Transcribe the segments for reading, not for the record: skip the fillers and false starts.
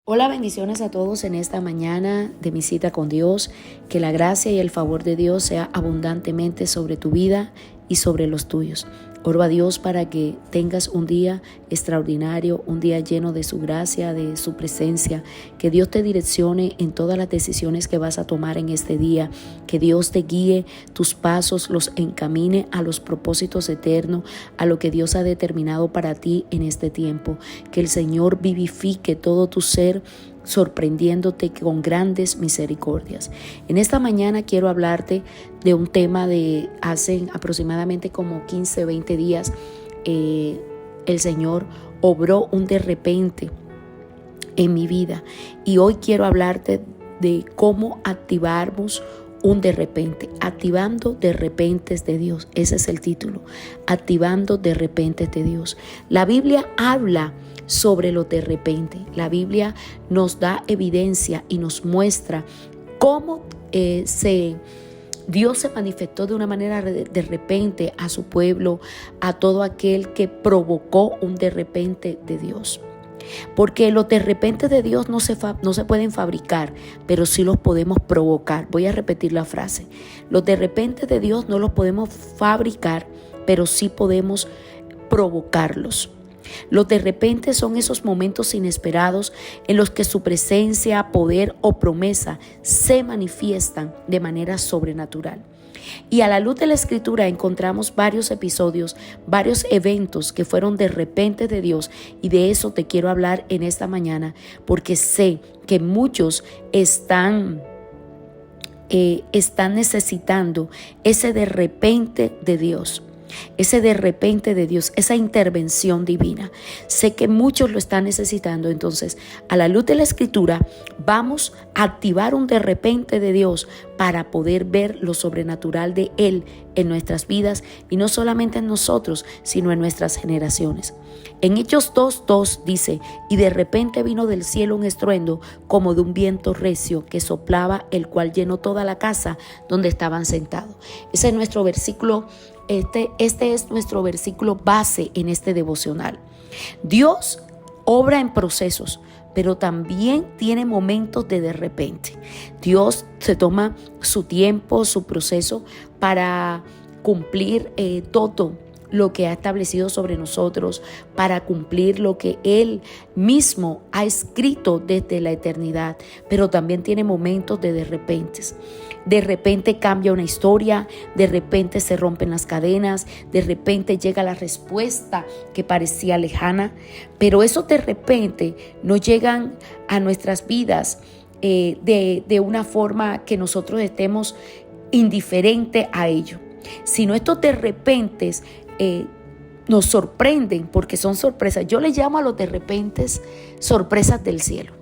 Hola, bendiciones a todos en esta mañana de mi cita con Dios. Que la gracia y el favor de Dios sea abundantemente sobre tu vida y sobre los tuyos. Oro a Dios para que tengas un día extraordinario, un día lleno de su gracia, de su presencia. Que Dios te direccione en todas las decisiones que vas a tomar en este día. Que Dios te guíe tus pasos, los encamine a los propósitos eternos, a lo que Dios ha determinado para ti en este tiempo. Que el Señor vivifique todo tu ser, sorprendiéndote con grandes misericordias. En esta mañana quiero hablarte de un tema de hace aproximadamente como 15, 20 días. El Señor obró un de repente en mi vida y hoy quiero hablarte de cómo activarnos un de repente, activando de repentes de Dios. Ese es el título, activando de repentes de Dios. La Biblia habla sobre lo de repente. La Biblia nos da evidencia y nos muestra cómo Dios se manifestó de una manera de repente a su pueblo, a todo aquel que provocó un de repente de Dios. Porque los de repente de Dios no se pueden fabricar, pero sí los podemos provocar. Voy a repetir la frase. Los de repente de Dios no los podemos fabricar, pero sí podemos provocarlos. Los de repente son esos momentos inesperados en los que su presencia, poder o promesa se manifiestan de manera sobrenatural. Y a la luz de la Escritura encontramos varios episodios, varios eventos que fueron de repente de Dios, y de eso te quiero hablar en esta mañana, porque sé que muchos están necesitando ese de repente de Dios. Ese de repente de Dios, esa intervención divina. Sé que muchos lo están necesitando. Entonces, a la luz de la Escritura, vamos a activar un de repente de Dios para poder ver lo sobrenatural de Él en nuestras vidas, y no solamente en nosotros, sino en nuestras generaciones. En Hechos 2:2 dice: y de repente vino del cielo un estruendo como de un viento recio que soplaba, el cual llenó toda la casa donde estaban sentados. Ese es nuestro versículo. Este es nuestro versículo base en este devocional. Dios obra en procesos, pero también tiene momentos de repente. Dios se toma su tiempo, su proceso para cumplir todo lo que ha establecido sobre nosotros, para cumplir lo que Él mismo ha escrito desde la eternidad, pero también tiene momentos de repentes. De repente cambia una historia, de repente se rompen las cadenas, de repente llega la respuesta que parecía lejana, pero esos de repente no llegan a nuestras vidas de una forma que nosotros estemos indiferentes a ello, sino estos de repentes nos sorprenden porque son sorpresas. Yo le llamo a los de repentes sorpresas del cielo.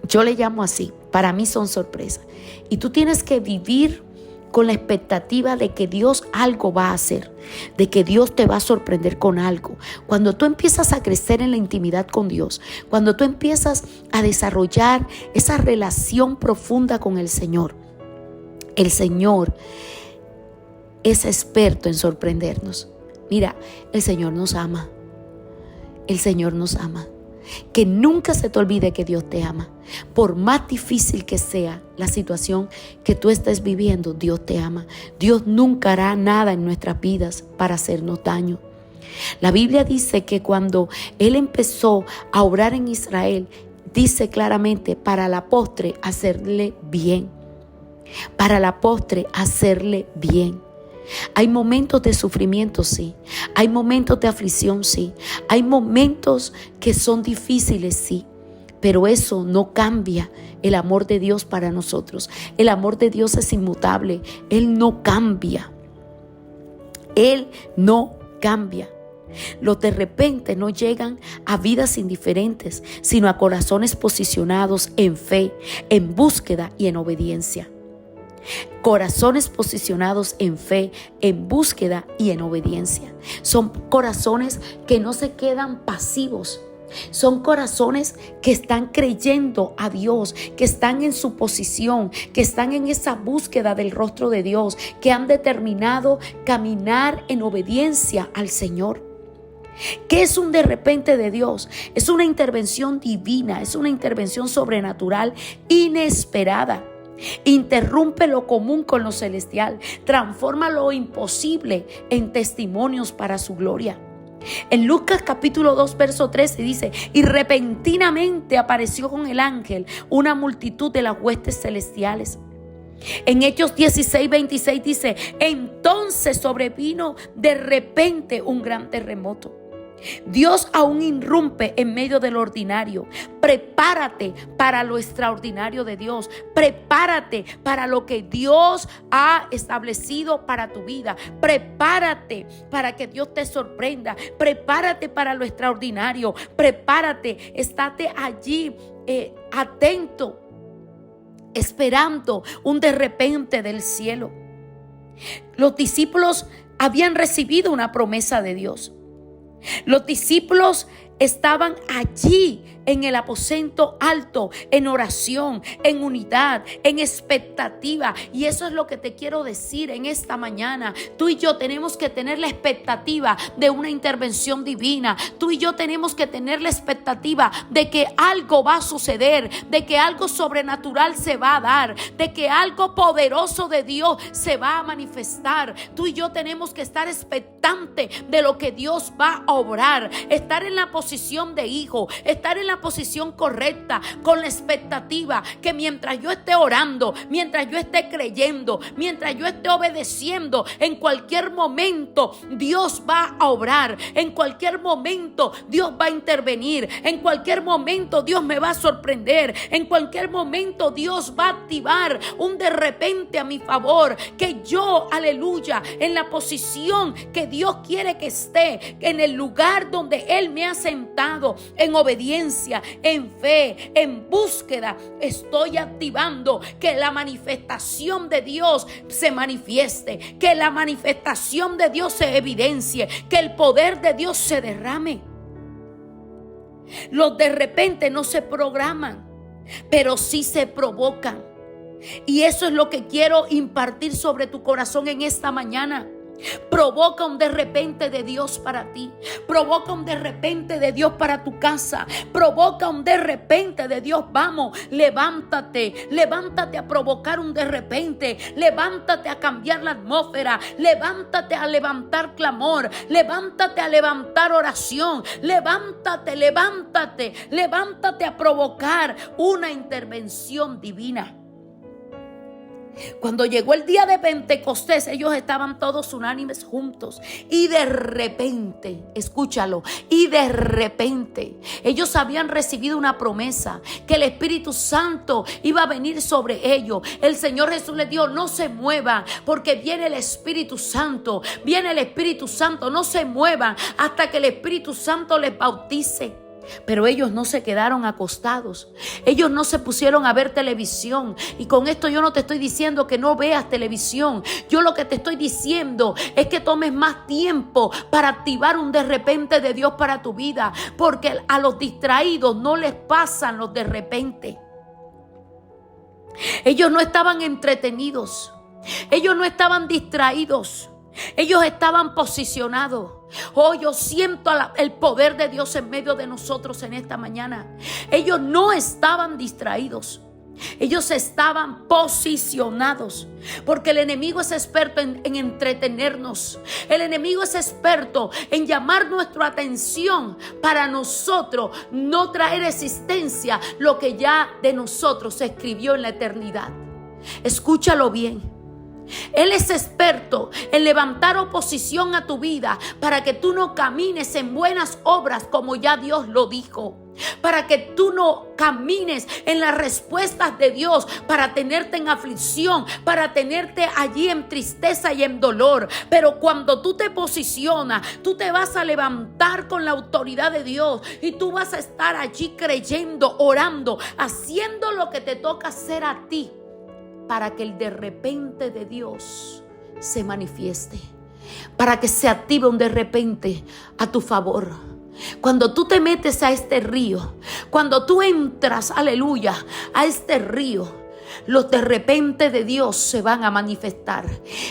Yo le llamo así. Para mí son sorpresas. Y tú tienes que vivir con la expectativa de que Dios algo va a hacer, de que Dios te va a sorprender con algo. Cuando tú empiezas a crecer en la intimidad con Dios, cuando tú empiezas a desarrollar esa relación profunda con el Señor es experto en sorprendernos. Mira, el Señor nos ama. El Señor nos ama. Que nunca se te olvide que Dios te ama. Por más difícil que sea la situación que tú estés viviendo, Dios te ama. Dios nunca hará nada en nuestras vidas para hacernos daño. La Biblia dice que cuando Él empezó a obrar en Israel, dice claramente: para la postre hacerle bien. Para la postre hacerle bien. Hay momentos de sufrimiento, sí. Hay momentos de aflicción, sí. Hay momentos que son difíciles, sí. Pero eso no cambia el amor de Dios para nosotros. El amor de Dios es inmutable. Él no cambia. Él no cambia. Los de repente no llegan a vidas indiferentes, sino a corazones posicionados en fe, en búsqueda y en obediencia. Corazones posicionados en fe, en búsqueda y en obediencia. Son corazones que no se quedan pasivos. Son corazones que están creyendo a Dios, que están en su posición, que están en esa búsqueda del rostro de Dios, que han determinado caminar en obediencia al Señor. ¿Qué es un de repente de Dios? Es una intervención divina, es una intervención sobrenatural, inesperada. Interrumpe lo común con lo celestial, transforma lo imposible en testimonios para su gloria. En Lucas capítulo 2 verso 13 dice: y repentinamente apareció con el ángel una multitud de las huestes celestiales. En Hechos 16:26 dice: entonces sobrevino de repente un gran terremoto. Dios aún irrumpe en medio del ordinario. Prepárate para lo extraordinario de Dios. Prepárate para lo que Dios ha establecido para tu vida. Prepárate para que Dios te sorprenda. Prepárate para lo extraordinario. Prepárate, estate allí atento, esperando un de repente del cielo. Los discípulos habían recibido una promesa de Dios. Los discípulos estaban allí en el aposento alto, en oración, en unidad, en expectativa. Y eso es lo que te quiero decir en esta mañana. Tú y yo tenemos que tener la expectativa de una intervención divina. Tú y yo tenemos que tener la expectativa de que algo va a suceder, de que algo sobrenatural se va a dar, de que algo poderoso de Dios se va a manifestar. Tú y yo tenemos que estar expectantes de lo que Dios va a obrar, estar en la posición de hijo, estar en la posición correcta, con la expectativa que mientras yo esté orando, mientras yo esté creyendo, mientras yo esté obedeciendo, en cualquier momento Dios va a obrar, en cualquier momento Dios va a intervenir, en cualquier momento Dios me va a sorprender, en cualquier momento Dios va a activar un de repente a mi favor, que yo, aleluya, en la posición que Dios quiere que esté, en el lugar donde Él me ha sentado, en obediencia, en fe, en búsqueda, estoy activando que la manifestación de Dios se manifieste, que la manifestación de Dios se evidencie, que el poder de Dios se derrame. Los de repente no se programan, pero sí se provocan. Y eso es lo que quiero impartir sobre tu corazón en esta mañana. Provoca un de repente de Dios para ti. Provoca un de repente de Dios para tu casa. Provoca un de repente de Dios. Vamos, levántate. Levántate a provocar un de repente. Levántate a cambiar la atmósfera. Levántate a levantar clamor. Levántate a levantar oración. Levántate, levántate. Levántate a provocar una intervención divina. Cuando llegó el día de Pentecostés, ellos estaban todos unánimes juntos. Y de repente, escúchalo, y de repente, ellos habían recibido una promesa, que el Espíritu Santo iba a venir sobre ellos. El Señor Jesús les dijo: no se muevan, porque viene el Espíritu Santo. Viene el Espíritu Santo, no se muevan hasta que el Espíritu Santo les bautice. Pero ellos no se quedaron acostados. Ellos no se pusieron a ver televisión. Y con esto yo no te estoy diciendo que no veas televisión. Yo lo que te estoy diciendo es que tomes más tiempo para activar un de repente de Dios para tu vida. Porque a los distraídos no les pasan los de repente. Ellos no estaban entretenidos. Ellos no estaban distraídos. Ellos estaban posicionados. Oh, yo siento el poder de Dios en medio de nosotros en esta mañana. Ellos no estaban distraídos. Ellos estaban posicionados. Porque el enemigo es experto en entretenernos. El enemigo es experto en llamar nuestra atención para nosotros no traer existencia lo que ya de nosotros se escribió en la eternidad. Escúchalo bien. Él es experto en levantar oposición a tu vida para que tú no camines en buenas obras como ya Dios lo dijo. Para que tú no camines en las respuestas de Dios, para tenerte en aflicción, para tenerte allí en tristeza y en dolor. Pero cuando tú te posicionas, tú te vas a levantar con la autoridad de Dios y tú vas a estar allí creyendo, orando, haciendo lo que te toca hacer a ti, para que el de repente de Dios se manifieste, para que se active un de repente a tu favor. Cuando tú te metes a este río, cuando tú entras, aleluya, a este río, los de repente de Dios se van a manifestar.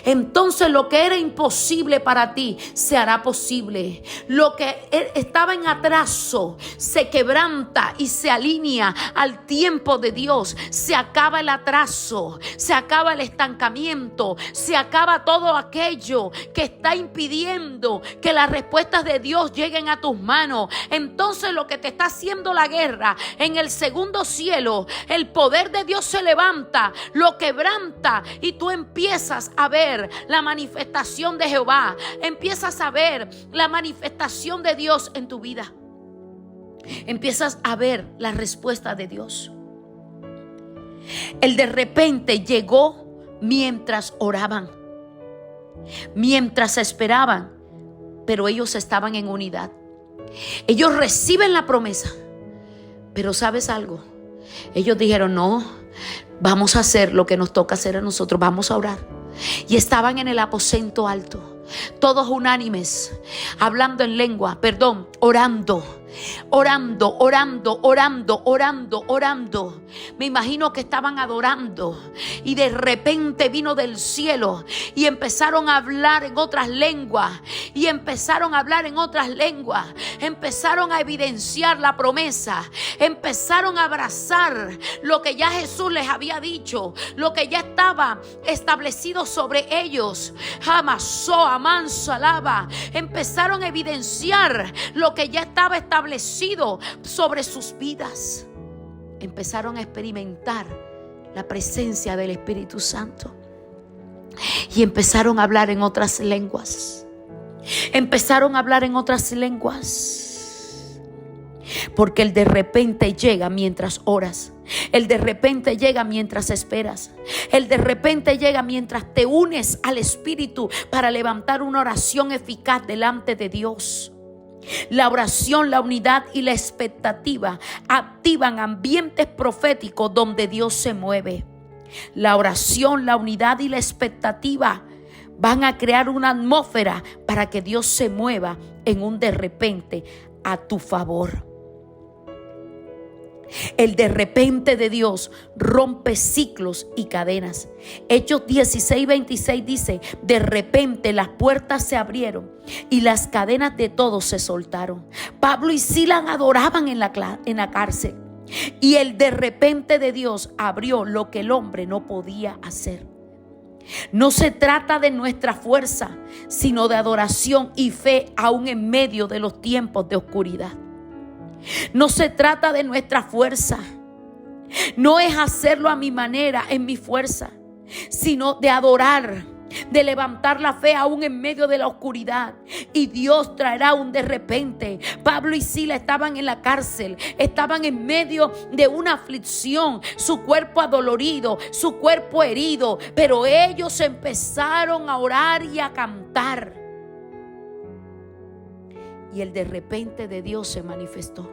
Entonces lo que era imposible para ti se hará posible. Lo que estaba en atraso se quebranta y se alinea al tiempo de Dios. Se acaba el atraso, se acaba el estancamiento, se acaba todo aquello que está impidiendo que las respuestas de Dios lleguen a tus manos. Entonces lo que te está haciendo la guerra en el segundo cielo, el poder de Dios se levanta, lo quebranta y tú empiezas a ver la manifestación de Jehová, empiezas a ver la manifestación de Dios en tu vida, empiezas a ver la respuesta de Dios. El de repente llegó mientras oraban, mientras esperaban, pero ellos estaban en unidad. Ellos reciben la promesa, pero ¿sabes algo? Ellos dijeron: no, vamos a hacer lo que nos toca hacer a nosotros, vamos a orar. Y estaban en el aposento alto, todos unánimes, hablando en lengua, orando. Me imagino que estaban adorando y de repente vino del cielo y empezaron a hablar en otras lenguas empezaron a evidenciar la promesa, empezaron a abrazar lo que ya Jesús les había dicho, lo que ya estaba establecido sobre ellos. Empezaron a evidenciar lo que ya estaba establecido sobre sus vidas. Empezaron a experimentar la presencia del Espíritu Santo y empezaron a hablar en otras lenguas. Porque el de repente llega mientras oras. El de repente llega mientras esperas. El de repente llega mientras te unes al Espíritu para levantar una oración eficaz delante de Dios. La oración, la unidad y la expectativa activan ambientes proféticos donde Dios se mueve. La oración, la unidad y la expectativa van a crear una atmósfera para que Dios se mueva en un de repente a tu favor. El de repente de Dios rompe ciclos y cadenas. Hechos 16:26 dice: de repente las puertas se abrieron y las cadenas de todos se soltaron. Pablo y Silas adoraban en la cárcel. Y el de repente de Dios abrió lo que el hombre no podía hacer. No se trata de nuestra fuerza, sino de adoración y fe aún en medio de los tiempos de oscuridad. No se trata de nuestra fuerza. No es hacerlo a mi manera, en mi fuerza, sino de adorar, de levantar la fe aún en medio de la oscuridad. Y Dios traerá un de repente. Pablo y Silas estaban en la cárcel, estaban en medio de una aflicción, su cuerpo adolorido, su cuerpo herido, pero ellos empezaron a orar y a cantar. Y el de repente de Dios se manifestó.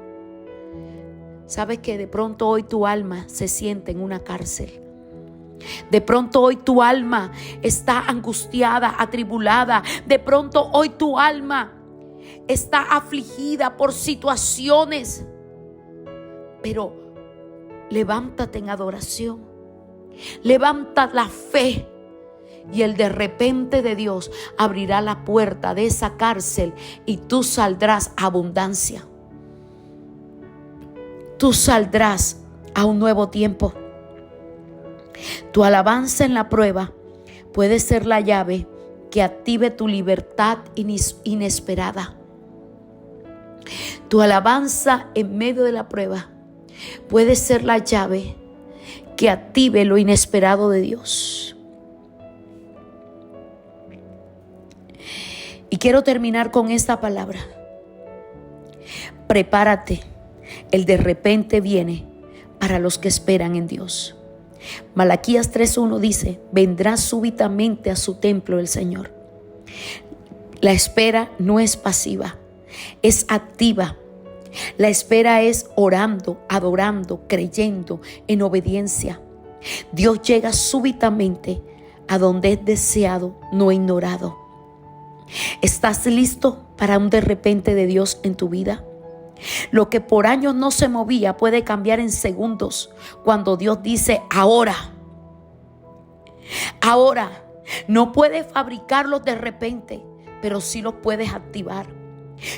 ¿Sabes que de pronto hoy tu alma se siente en una cárcel? De pronto hoy tu alma está angustiada, atribulada. De pronto hoy tu alma está afligida por situaciones. Pero levántate en adoración. Levanta la fe. Y el de repente de Dios abrirá la puerta de esa cárcel y tú saldrás a abundancia. Tú saldrás a un nuevo tiempo. Tu alabanza en la prueba puede ser la llave que active tu libertad inesperada. Tu alabanza en medio de la prueba puede ser la llave que active lo inesperado de Dios. Y quiero terminar con esta palabra. Prepárate, el de repente viene para los que esperan en Dios. Malaquías 3:1 dice: vendrá súbitamente a su templo el Señor. La espera no es pasiva, es activa. La espera es orando, adorando, creyendo, en obediencia. Dios llega súbitamente a donde es deseado, no ignorado. ¿Estás listo para un de repente de Dios en tu vida? Lo que por años no se movía puede cambiar en segundos cuando Dios dice ahora. Ahora, no puedes fabricarlos de repente, pero sí los puedes activar.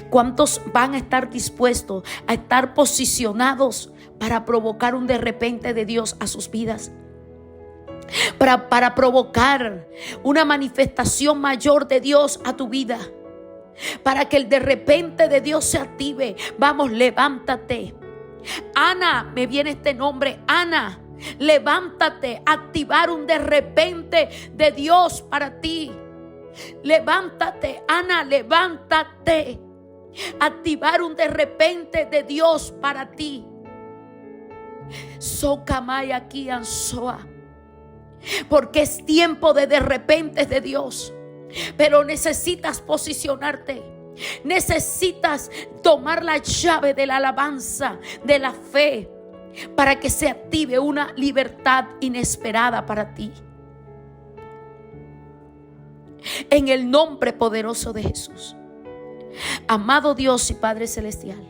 ¿Cuántos van a estar dispuestos a estar posicionados para provocar un de repente de Dios a sus vidas? Para provocar una manifestación mayor de Dios a tu vida. Para que el de repente de Dios se active. Vamos, levántate. Ana, me viene este nombre, Ana. Levántate, activar un de repente de Dios para ti. Levántate, Ana, levántate. Activar un de repente de Dios para ti. Sokamaya aquí ansoa. Porque es tiempo de repente de Dios. Pero necesitas posicionarte. Necesitas tomar la llave de la alabanza, de la fe, para que se active una libertad inesperada para ti. En el nombre poderoso de Jesús. Amado Dios y Padre Celestial,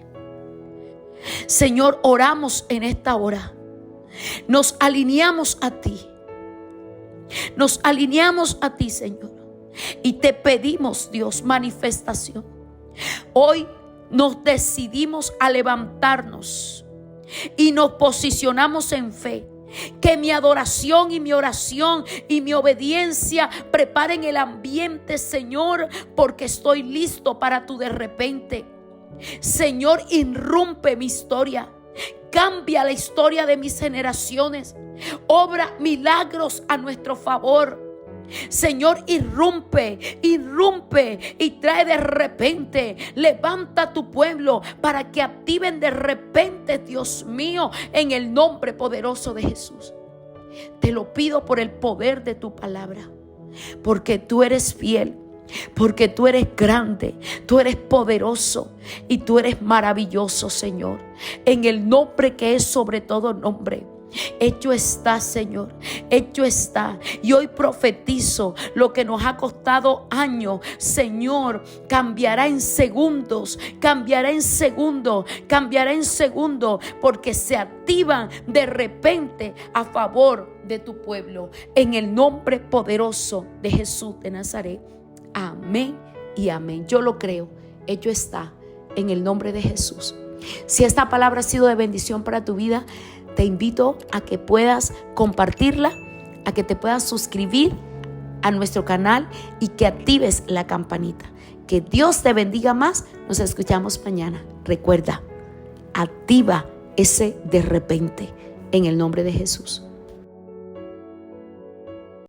Señor, oramos en esta hora. Nos alineamos a ti. Nos alineamos a ti, Señor. Y te pedimos, Dios, manifestación. Hoy nos decidimos a levantarnos y nos posicionamos en fe. Que mi adoración y mi oración y mi obediencia preparen el ambiente, Señor, porque estoy listo para tu de repente. Señor, irrumpe mi historia. Cambia la historia de mis generaciones. Obra milagros a nuestro favor. Señor, irrumpe y trae de repente. Levanta a tu pueblo para que activen de repente, Dios mío, en el nombre poderoso de Jesús. Te lo pido por el poder de tu palabra, porque tú eres fiel, porque tú eres grande, tú eres poderoso y tú eres maravilloso, Señor. En el nombre que es sobre todo nombre. Hecho está, Señor, hecho está. Y hoy profetizo lo que nos ha costado años, Señor, cambiará en segundos, porque se activan de repente a favor de tu pueblo. En el nombre poderoso de Jesús de Nazaret. Amén y amén. Yo lo creo, hecho está, en el nombre de Jesús. Si esta palabra ha sido de bendición para tu vida, te invito a que puedas compartirla, a que te puedas suscribir a nuestro canal y que actives la campanita. Que Dios te bendiga más. Nos escuchamos mañana. Recuerda, activa ese de repente en el nombre de Jesús.